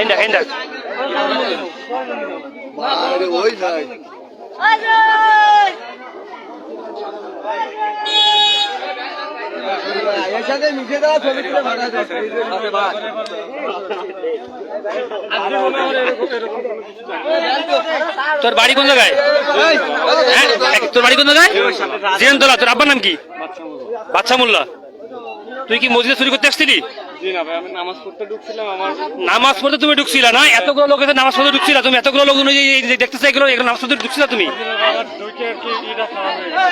এন্ডা এন্ডা আরে ওই নাই এর সাথে মিশে দাও ছবি তুলে ভাড়া দাও আরে ভাই তোর বাড়ি কোন জায়গায় তোর বাড়ি কোন জায়গায় জিয়ানতলা তোর আব্বার নাম কি বাদশা মোল্লা তুই কি মসজিদে চুরি করতে আসছিলি জি না ভাই আমি নামাজ পড়তে ঢুকছিলাম আমার নামাজ পড়তে তুমি ঢুকছিলা না এতগুলো লোক এসে নামাজ পড়তে ঢুকছিলা তুমি এতগুলো লোক অনুযায়ী দেখতেছো এগুলো এগুলো নামাজ পড়তে ঢুকছিলা তুমি ঢুকে আর কি এটা খাওয়া হয়ে গেছে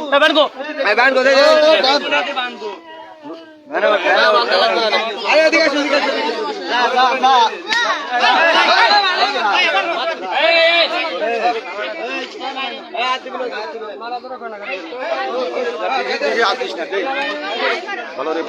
আমি বানগো ব্যান্ড কোথায় আরে এদিকে আসো এদিকে ভালো রে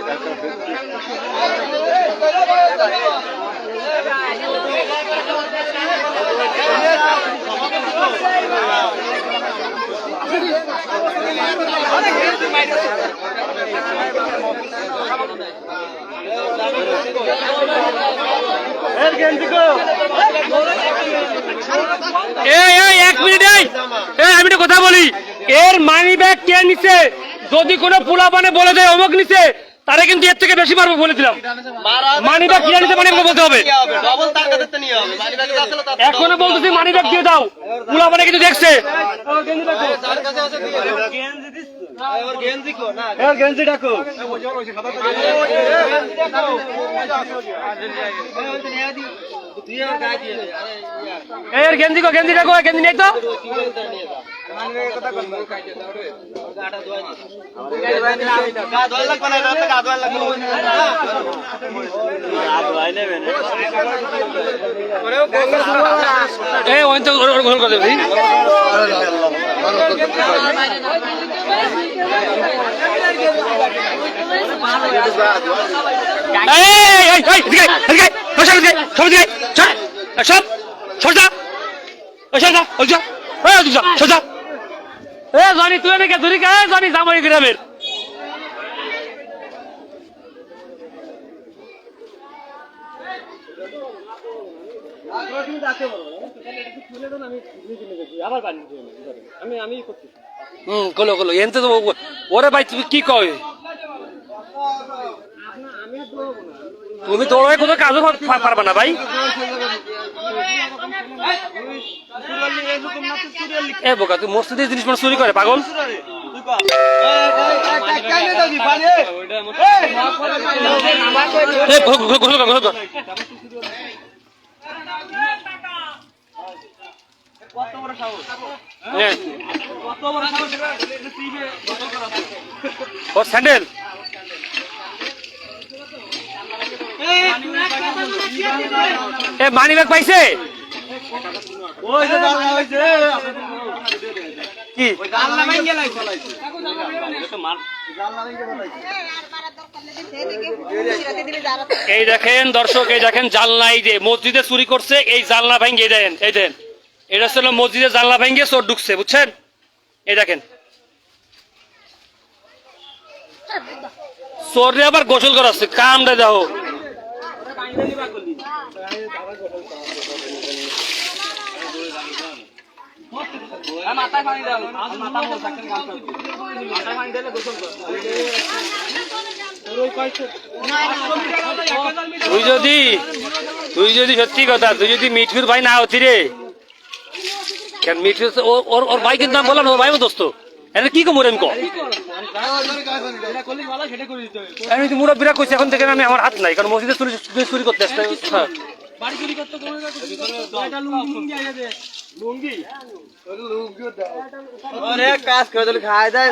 এক মিনিট আমি একটা কথা বলি এর মানি ব্যাগ কে নিছে যদি কোনো পোলা পানে বলে দেয় অমুক নিছে তারা কিন্তু এর থেকে বেশি মারবো বলে দিলাম মানি ব্যাগ কে নিছে মানি বলতে হবে এখনো বলতেছি মানি ব্যাগ দিয়ে দাও পোলা পানে কিন্তু দেখছে গেঞ্জি ডাকো এর গেঞ্জি ডাকো গেঞ্জি নেই তো ওই তো গোল করে দেবি জনি তুই নাকি ধরি জনি জামাই গ্রামের ওরে ভাই তুমি কি কয় তুমি দৌড়ায় কোথাও কাজও পারবা না ভাই এ বোকা তুই মসজিদের জিনিস চুরি করে পাগল ওর স্যান্ডেল এ মানি ব্যাগ পাইছে কি এই দেখেন দর্শক এই দেখেন জানলা এই যে মসজিদে চুরি করছে এই জানলা ভাঙ্গে দেন এই দেন এটা ছিল মসজিদে জানলা ভাঙ্গে চোর ঢুকছে বুঝছেন এই দেখেন চোরে আবার গোসল করাচ্ছে কামটা দেখো তুই যদি সত্যি কথা তুই যদি মিঠুর ভাই না হতি রে কেন মিঠু ওর ভাই কিন্তু নাম বললাম ওর ভাই দোস্ত এটা কি কমরে আমি আমি মুরব্বীরা কইছি এখন থেকে আমি আমার হাত নাই কারণ মসজিদে চুরি করতে আসতে কাজ করে দিলে খাই দেয়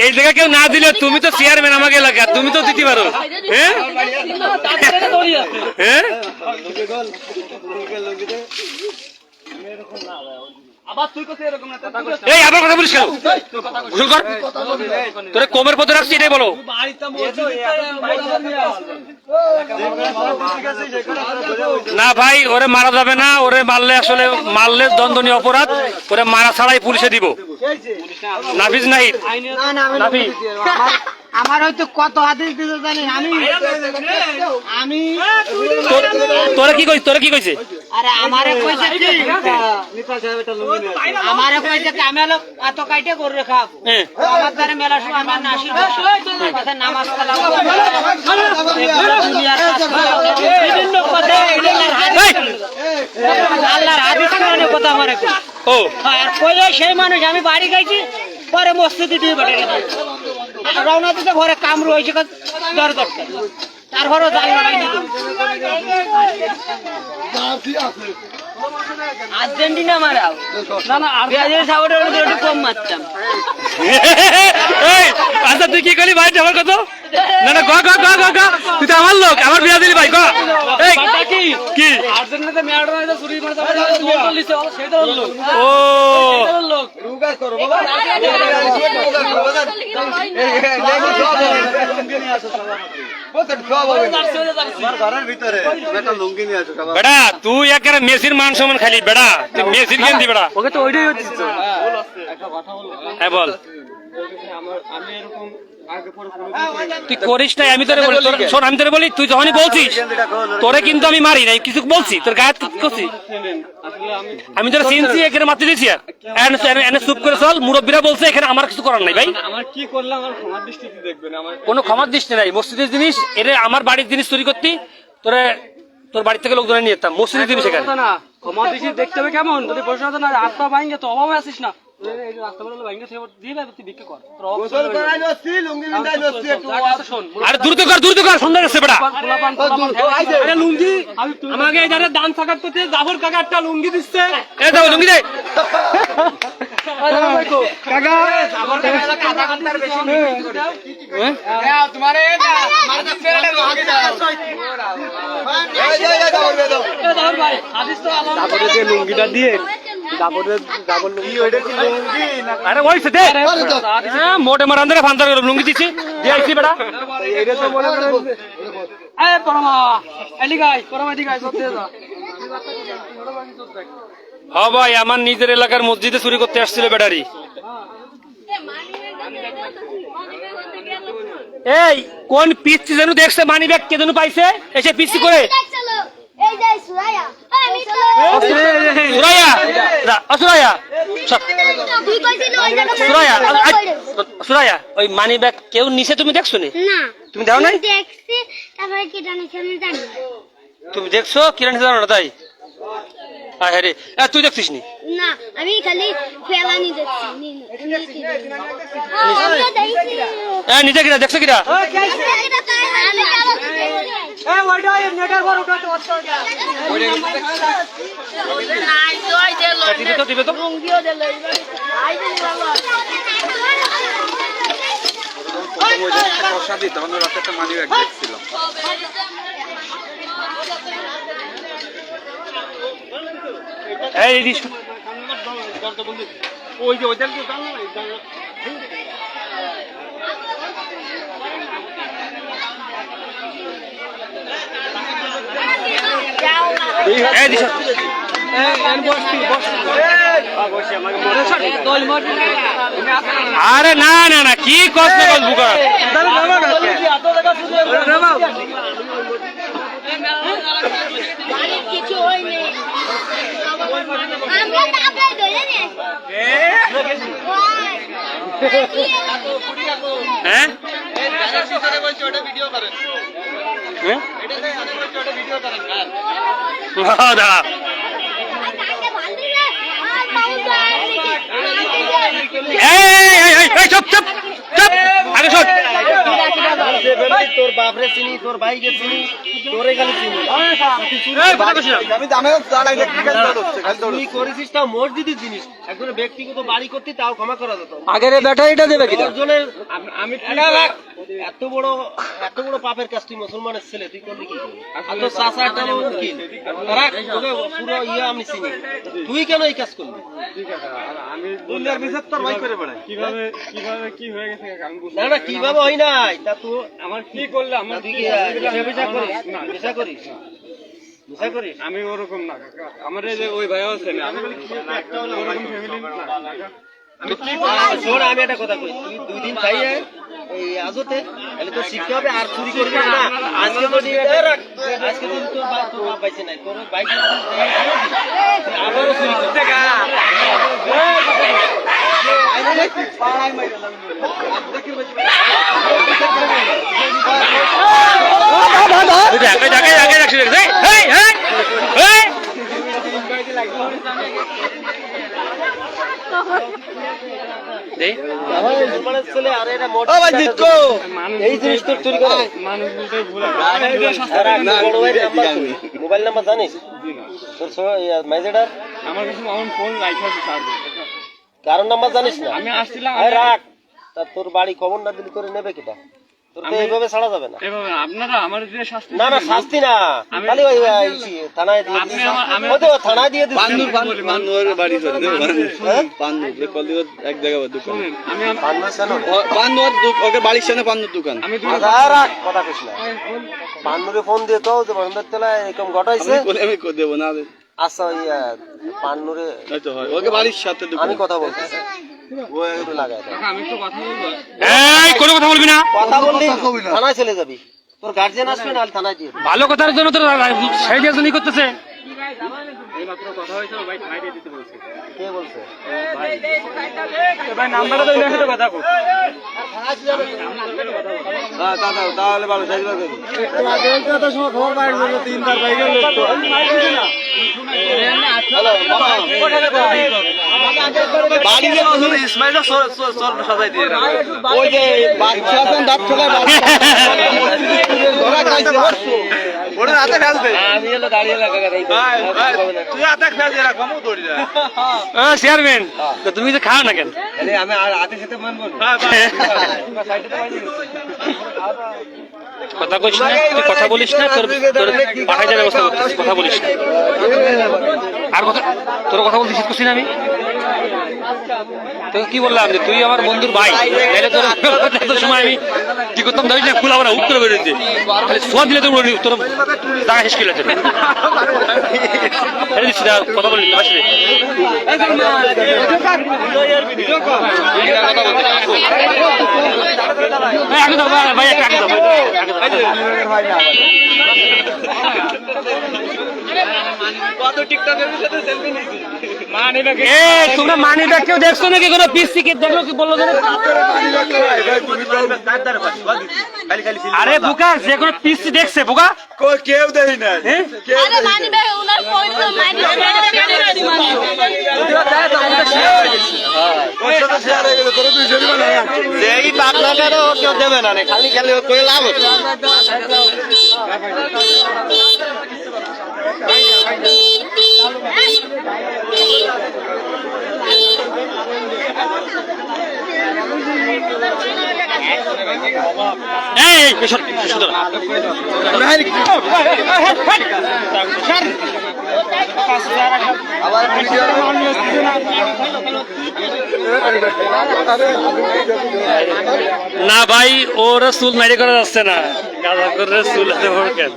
এই জায়গা কেউ না দিলে তুমি তো চেয়ারম্যান আমাকে এলাকা তুমি তো দিতে পারো হ্যাঁ এই আবার কথা বলিস কেন? গোসল কর। তোরে কোমের পথে রাখছি এটাই বলো। না ভাই, ওরে মারা যাবে না। ওরে মারলে দণ্ডনীয় অপরাধ। ওরে মারা ছাড়াই পুলিশে দিব। নাফিজ নাহিদ, নাফিজ আমার হয়তো কত আদেশ দিতে জানি আমি তোরা কি কইছে? আরে আমারে কইছে কি আমারে কইছে কি আমি হলো এত কাইটে করে খাবো আমার দ্বারা মেলা শু আমার নাসি কথা নামাজ কালাম দুনিয়ার বিভিন্ন কথা আল্লাহর হাদিস মানে কথা আমারে ও আর কইলে সেই মানুষ আমি বাড়ি গাইছি পরে মসজিদে দিয়ে বেটারি রওনা দিতে ঘরে কাম রয়েছে দর দরকার তারপরও জাল লড়াই দিত আর্জেন্টিনা মারাও না ব্রাজিল সাপোর্টার একটু কম মারতাম আচ্ছা তুই কি করলি ভাই? আমার কত না না তুই তো আমার লোক, আমার বিয়া দিলি ভাই। কি আর্জেন্টিনাতে ম্যারাডোনা চুরি মারতে গোল দিছে সেটা হলো ও লোক রুগা করো বাবা ঘরের ভিতরে একটা লুঙ্গি নিয়ে আসো বেটা, তুই একেবারে মেসির মান সমান খালি বেটা। তুই মেসির গেন্দি বেটা। ওকে তো ওইটাই হচ্ছে হ্যাঁ বল। আমি এরকম আগে পরে তুই করিস নাই, আমি তোরে বলি। শোন, আমি তোরে বলি, তুই যখনই বলছিস তোরে কিন্তু আমি মারি নাই, কিছু বলছি তোর গায়ে করছি। আমি তোরা চিনছি, এখানে মারতে দিয়েছি। এনে চুপ করে চল, মুরব্বীরা বলছে এখানে আমার কিছু করার নাই ভাই। আমার কি করলাম আমার ক্ষমার দৃষ্টিতে দেখবেন আমার কোনো ক্ষমার দৃষ্টি নাই। মসজিদের জিনিস এটা আমার বাড়ির জিনিস চুরি করতি, তোর বাড়ি থেকে লোকজনে নিয়ে যেতাম। মসজিদের জিনিস এখানে না ক্ষমার দৃষ্টি দেখতে হবে কেমন যদি প্রশ্ন না রাস্তা ভাঙে তো অভাবে আসিস না রাস্তা বলে ভাঙে দিয়ে তুই বিক্রি কর গোসল করাই নছি লুঙ্গি বিন্দাই নছি একটু আরে দ্রুত কর সন্ধ্যা গেছে বেটা। আরে লুঙ্গি আমাকে এই ধারে দান থাকার তো জাফর কাকা একটা লুঙ্গি দিচ্ছে এ দাও লুঙ্গি দে। কাকা জাফর কাকা কাটা কাটার বেশি বিক্রি করে হ্যাঁ তোমারে মারতে ছেড়ে ভাগে দাও জাফর ভাই হাদিস তো আলাদা জাফরের যে লুঙ্গিটা দিয়ে জাফর লুঙ্গি ওইটা কি লুঙ্গি না আরে ওইছে দে। হ্যাঁ মোটে মারান্দরে ফান্দার করে লুঙ্গি দিছি দিয়ে আইছি বেটা। এটা তো মনে করেন এ পরমা এলিগাই পরমা এদিগাই সব দিয়ে দাও হ্যাঁ ভাই, আমার নিজের এলাকার মসজিদে চুরি করতে আসছিল বেটারি। এই কোন পিচ্ছি যেন দেখছে মানি ব্যাগ কে যেন পাইছে, এসে পিচ্ছি করে সুরাইয়া সুরাইয়া ওই মানি ব্যাগ কেউ নিচে তুমি দেখছো নি? তুমি দাও নাই? তুমি দেখছো কিরা নিচে জানো না তাই? হ্যাঁ রে, তুই দেখছিস নি? না আমি খালি ফেলানি দেখছি নিজে কিরা দেখছো কিরা? দিবে তো ওই যে ওইটা কি আরে না না না, কি কষ্ট করবো কিছু হয়নি আমরা তারপরে ধরে নে হ্যাঁ দাদা চুপ চুপ চুপ আগে শোন। তোর বাপরে চিনি, তোর ভাইকে চিনি, তোরে খালি চিনি। কথা কইছিলাম আমি দামে দাঁড়াই দেখি খালি দৌড়চ্ছে, খালি তুই করেছিস তা মসজিদের জিনিস একজনের ব্যক্তিগত বাড়ি করতে তাও ক্ষমা করা যেত। আগের ব্যাটারিটা দেবে কিনা? দশজনের আমি এত বড় পাপের কাজ তুই মুসলমানের ছেলে তুই করলি কি করে? আর তোর চাচা একটা হলো উকিল, তোকে পুরো আমি চিনি, তুই কেন এই কাজ করলি? দুনিয়ার বিচার তোর ভাই করে বেড়ায়। কিভাবে কি হয়ে গেছে না না কিভাবে হয় নাই তা তুই আমার কি করলে আমার তুই কি নেশা করিস? নেশা করিস? নেশা করিস? আমি ওরকম না কাকা, আমার এই যে ওই ভাই আছে না আমি ওরকম ফ্যামিলি না কাকা। আমি কি শোন আমি একটা কথা কই, তুই 2 দিন খাইয়ে এই আজতে তাহলে তো শিখতে হবে আর চুরি করবি না। আজকে তো আজকে তো তোর বাপ বাইছে নাই, তোর বাইক আবারও চুরি করতে গা ছেলে আর এটা এই জিনিস তোর চুরি করে মোবাইল নাম্বার জানিস তোর ম্যানেজার আমার কাছে ফোন রাখা আছে কারণ নাম্বার জানিস না? আমি আসছিলাম রাখ তা তোর বাড়ি খবর না দিলি করে নেবে কিটা? তোর তো এইভাবে ছাড়া যাবে না। এভাবে আপনারা আমার যে শাস্তি না না শাস্তি না, খালি ওই থানায় দিয়ে দিস। ওই তো থানায় দিয়ে দিস। পান্নুর বাড়ি চলে দেবো পান্নুর কলিও এক জায়গায় দোকান আমি পান্নুর ওকে বাড়ির সামনে পান্নুর দোকান আমি রাখ কথা কইস না। পান্নুরে ফোন দিয়ে কও যে বন্ধের তলায় এরকম ঘটাইছে। আমি দেবো না আচ্ছা ওই পান্নুরে হয়তো হয় ওকে বাড়ির সাথে আমি কথা বলতেছি, ও একটু লাগায় দাও। আমি একটু কথা বলবো। এই কোনো কথা বলবি না, কথা বললি থানায় চলে যাবি, তোর গার্জিয়ান আসবে না থানায় দিয়ে। ভালো কথার জন্য তোর সেই জন্যই করতেছে। এই মাত্র কথা হয়েছে ভাই থানায় দিয়ে দিতে বলছে। কে বলছে? ভাই নাম্বারটা তো এর সাথে কথা কও। হ্যাঁ দাদা তাহলে ভালো যাইবা দেবো বাড়ি যে তুমি ইসমাইলও সাজাই দিয়ে ওই যে বাচ্চা আছে দাঁত ফেলায় ধরা খাইছে ওরে হাতে ফেলবে আমি হলো দাঁড়িয়ে লাগা গাই তুই হাতে ফেল দিয়ে রাখবো দড়ি না চেয়ারম্যান তো তুমি তো খাও না কেন? আরে আমি আর হাতে সাথে মানবো না। কথা কইস না, তুই কথা বলিস না, তোর পাঠাই যাবে ব্যবস্থা করতেছিস, কথা বলিস না। আর কথা তোর কথা বলতে শিখছিস না আমি তোকে কি বললাম যে তুই আমার বন্ধুর ভাই, তাহলে তোর এত সময় আমি কি করতাম জানিস না? খোলা ওরা উত্তর বেরোতে সোয়া দিলে তোর তোর টাকা শেষ করে দিচ্ছি না, কথা বলি আসলে আগে দাও ভাই, একটা আগে দাও তোমরা মানি ব্যাগ কেউ দেখছো নাকি? কোনো পিসি কে দেখলো কি বললো? আরে বোকা, যে কোনো পিসি দেখছে বোকা? কেউ দেখি না আরে মানি ভাই ওনার ফোন তো মানি এই পাবনাটারও কেউ দেবে না, খালি খালি করে লাভ হচ্ছে। না ভাই, ও রসুল মাইরে করা যাচ্ছে না, গাঁদা করে রসুল আছে বড় কেন?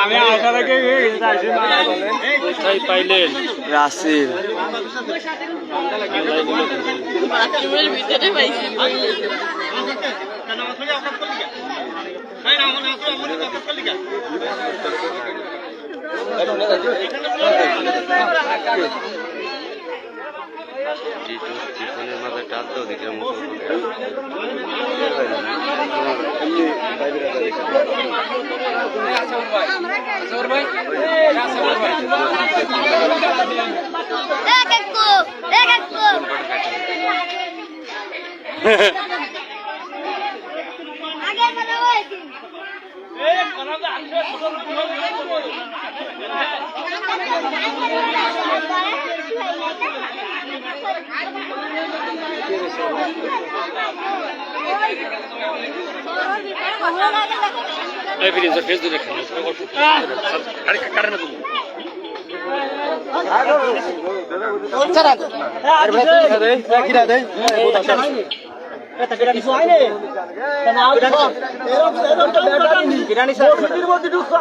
আমি আশা থেকে কোথায় পাইলেন রাসিল ভিতরে পাইছি। টিফনের মাথায় টাল দাও দেখে আগে এই প্লিজ ফেস দিয়ে দেখেন আরে কাটে না তুমি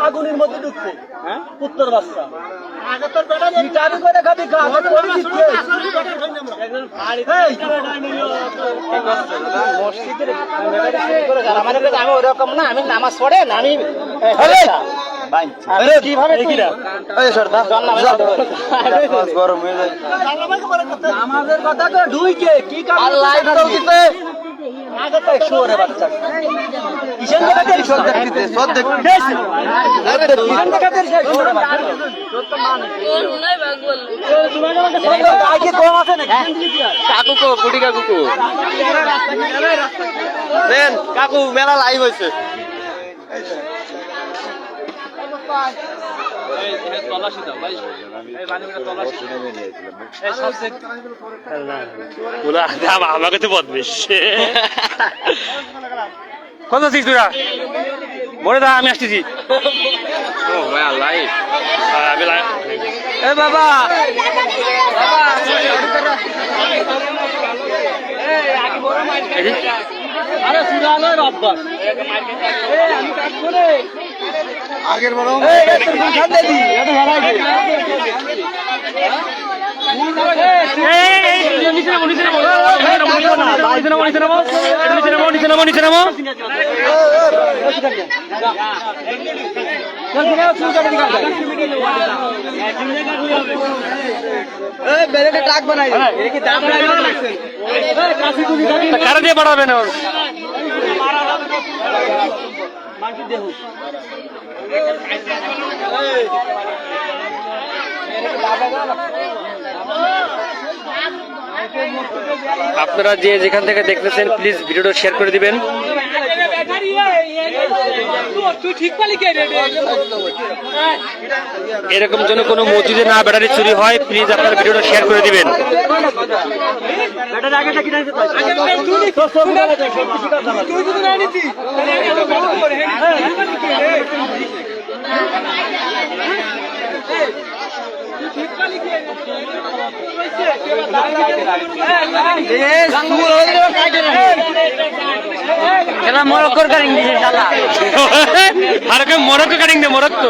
আগুনের মধ্যে ঢুকছে পুত্তর বাচ্চা আগে তোর বেটা চাবি করে খাবি খা আমি ওরকম না, আমি নামাজ পড়ে না, আমি আমাদের কথা ঢুইকে কি কাম আগে তো 100 রে বাচ্চা কিষান দেখাতে কাকু মেলা লাইভ হয়েছে আমাকে তো বদবেশ কত আছিস তোরা বলে দা আমি আসতেছি আমি বাবা আরে সুরানোর অভ্যাস আমি কাজ করে আগের বড় ট্রাক বানাই কারা দিয়ে বাড়াবে না আপনারা যে যেখান থেকে দেখতেছেন প্লিজ ভিডিওটা শেয়ার করে দিবেন। এরকম যেন কোনো মসজিদে না ব্যাটারি চুরি হয়, প্লিজ আপনারা ভিডিওটা শেয়ার করে দিবেন। মরক্কোর কারিং দিছে শালা আর কে মরক্কো কাটিং দে মরক্কো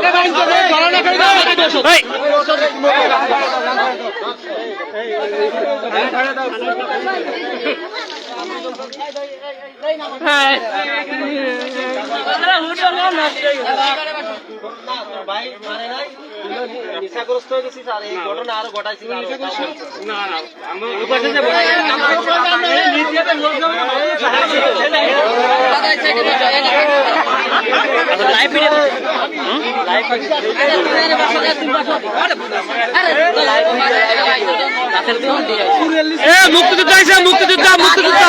নিশাগ্রস্ত হয়ে গেছিস আর এই ঘটনা আরো ঘটাইছিস না না মুক্তিযুদ্ধ আছে মুক্তিযুদ্ধ মুক্তিযুদ্ধ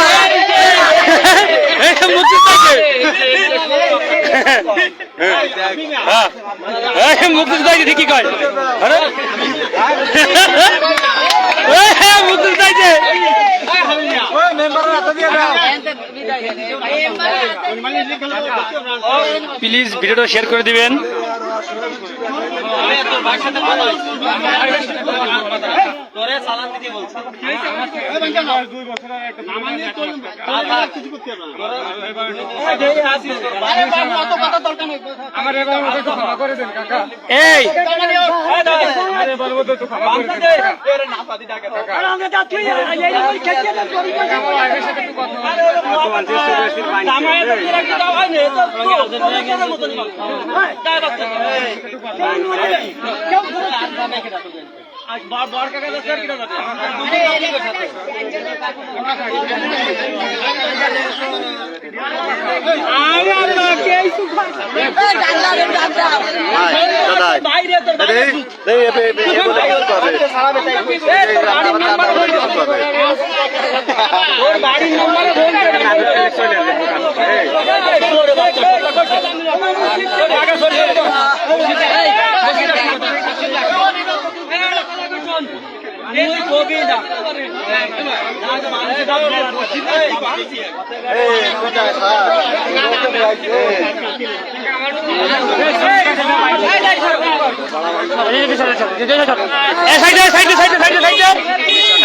মুক্তিযুদ্ধ ঠিকই কয় মুক্তিযুদ্ধ আছে প্লিজ ভিডিওটা শেয়ার করে দিবেন। এই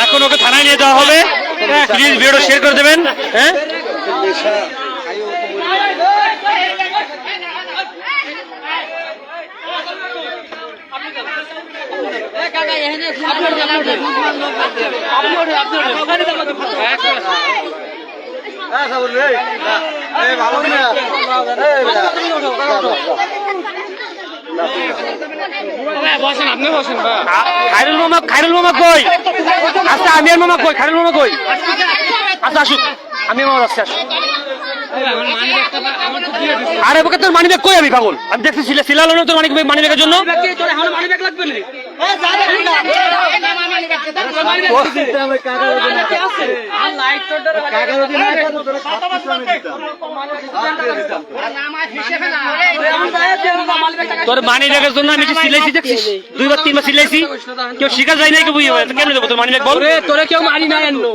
এখন ওকে থানায় নিয়ে যাওয়া হবে। প্লিজ ভিডিওটা শেয়ার করে দেবেন। হ্যাঁ খায়রুল মামা কই? আচ্ছা আমির মামা কই? খায়রুল মামা কই? আচ্ছা আসুক, আমি মামা যাচ্ছি, আসুক। আরে ওকে তোর মানি ব্যাগ কই? আমি পাগল, আমি দেখছি সিলাল তোর মানি ব্যাগের জন্য। তোর মানি ব্যাগের জন্য আমি কি সিলাইছি দেখছিস? 2 বার 3 বার সিলাইছি, কেউ শিখা যায় না, কেউ বুঝে কেন দেবো তোর মানি ব্যাগ? বল তোরে কেউ মানি নাই আনলো।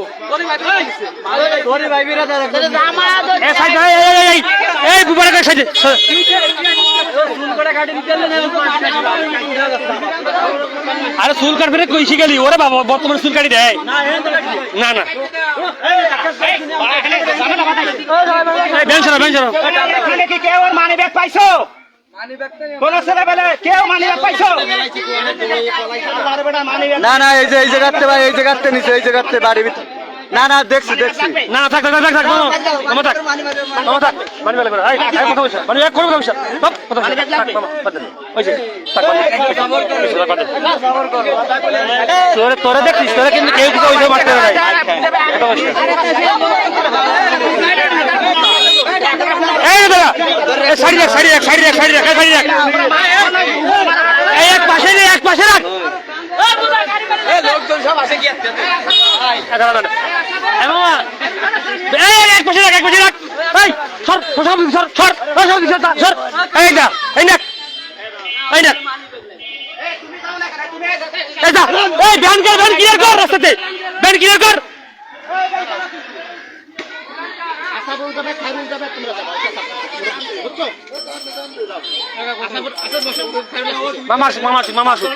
এই বুবারে কাছে সাইডে আরে চুল কাটবে কই শিখালি? ওরে বাবা বর্তমানে চুল কাটি দেয় না না। কেউ মানি ব্যাগ পাইছো? কোন ছেলেবেলে কেউ মানি ব্যাগ পাইছো? না না, এই যে গাতে ভাই, এই যে গাতে নিচে, এই যে গাতে বাড়ির ভিতর। না না, দেখছি দেখছি। না থাক থাক থাক থাক মামা থাক মামা থাক মানি ব্যাগ লাগবে। এই এই কথা বলছ মানি ব্যাগ করব কথা বলছ সব কথা বলছ থাক মামা বাদ দে ওইছে থাক বাদ দে। তোরে তোরে দেখছিস, তোরে কিন্তু কেউ কিছু ওইসব মারতে পারে না। কথা বলছ এই দাদা এই সাইড রাখ সাইড রাখ সাইড রাখ সাইড রাখ সাইড রাখ এই এক পাশে রে, এক পাশে রাখ। এই লোকজন সব আসে কি আসছে? দাদা দাদা এই মামা এই এক পাশে রাখ, এক পাশে রাখ। এই সর সর সর সর সর সর এই না এই না এই না এই যা এই ভ্যান ক্লিয়ার কর রাস্তাতে, ভ্যান ক্লিয়ার কর। মামা আসুক মামা আসুক মামা আসুক।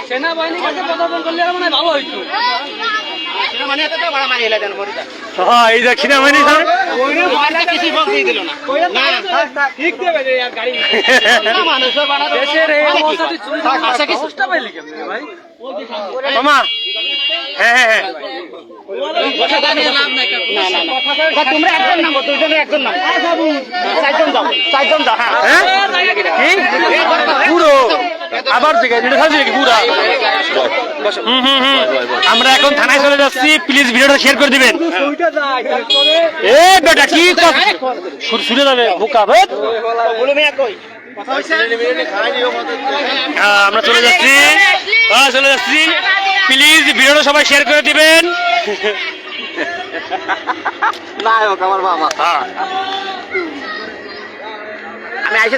সেনাবাহিনীর কাছে প্রদর্শন করলে মানে ভালো হইতো। হ্যাঁ এই দেখ সেনাবাহিনী মামা। হ্যাঁ হ্যাঁ হ্যাঁ তোমরা একজন নামো, দুইজনের একজন নামো, চারজন যাও, চারজন যাও। হ্যাঁ পুরো আবার পুরা। আমরা এখন থানায় চলে যাচ্ছি, প্লিজ ভিডিওটা শেয়ার করে দিবেন। এ বেটা কি শুনে যাবে বোকা বেদ। আমরা চলে যাচ্ছি, চলে যাচ্ছি, প্লিজ ভিডিওটা সবাই শেয়ার করে দিবেন। নায়ক আমার বাবা।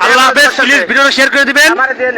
আল্লাহ হাফেজ, প্লিজ ভিডিওটা শেয়ার করে দিবেন।